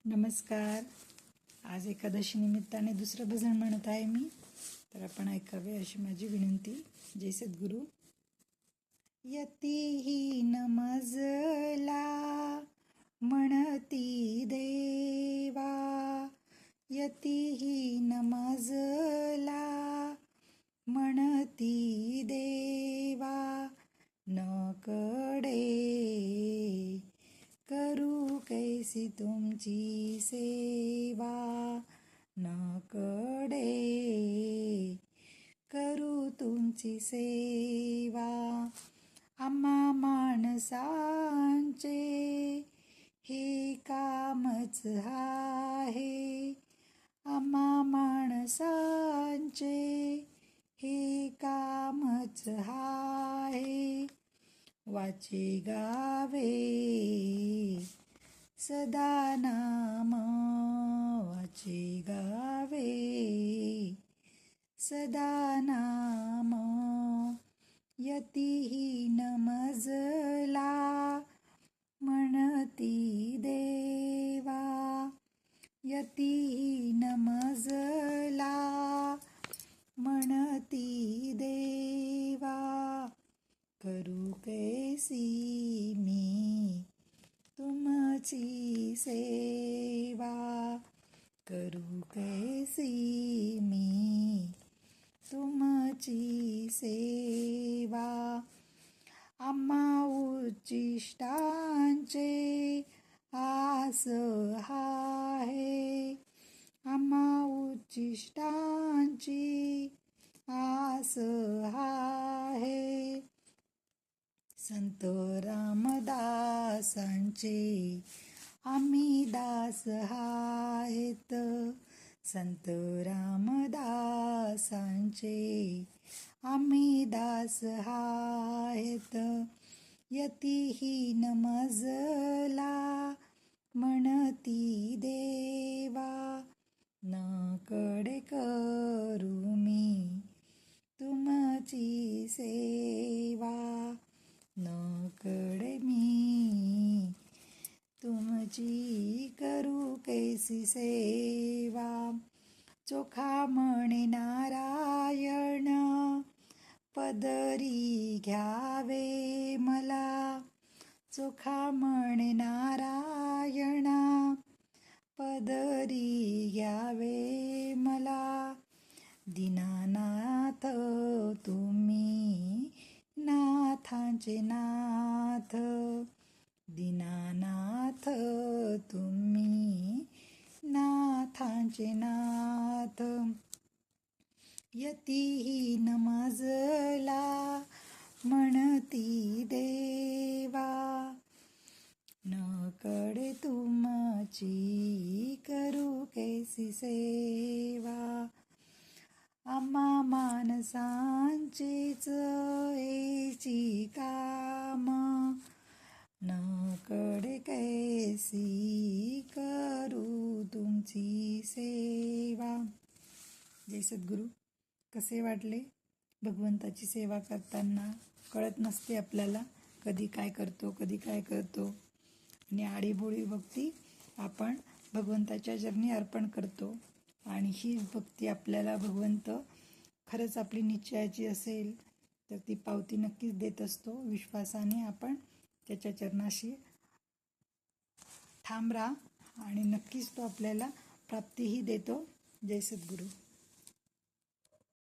नमस्कार. आज एकादशी निमित्ताने दुसरं भजन म्हणत आहे मी, तर आपण ऐकावे अशी माझी विनंती. जय सद्गुरू. यतिहीन मजला म्हणती देवा, यतिहीन मजला म्हणती देवा, न कडे करू कैसी तुमची सेवा, न कडे करू तुमची सेवा. आम्हा माणसांचे हे कामच आहे, आम्हा माणसांचे हे कामच आहे. वाचे गावे सदा नाम, वाचे गावे सदा नाम. यतिहीन मजला म्हणती देवा, यतिहीन मजला म्हणती देवा, करू कैसी मी तुमची सेवा, करू कैसी मी तुमची सेवा. आम्हा उच्चिष्टांचे आस आहे, आम्हा उच्चिष्टांची आस आहे. संत रामदासांचे आम्ही दास आहेत, संत रामदासांचे आम्ही दास आहेत. यतिहीन मजला म्हणती देवा, न कडे करू मी तुमची सेवा, न कडे मी तुमची करू कैसी सेवा. चोखा म्हणे नारायण पदरी घ्यावे मला, चोखा म्हणे नारायणा पदरी घ्यावे मला. दीनानाथ तुम्ही नाथांचे नाथ, दीनानाथ तुम्ही नाथांचे नाथ. यतिहीन मजला म्हणती देवा, न कडे तुमची करू कैसी सेवा. आम्हा माणसांचीच याची काम, न कडे कैसी करू तुमची सेवा. जय सद्गुरू. कसे वाटले? भगवंताची सेवा करताना कळत नसते आपल्याला कधी काय करतो, कधी काय करतो, आणि आडीभोळी भक्ती आपण भगवंताच्या चरणी अर्पण करतो. आणि ही भक्ती आपल्याला भगवंत खरंच आपली निश्चयाची असेल तर ती पावती नक्कीच देत असतो. विश्वासाने आपण त्याच्या चरणाशी ठाम राहा आणि नक्कीच तो आपल्याला प्राप्तीही देतो. जय सद्गुरू.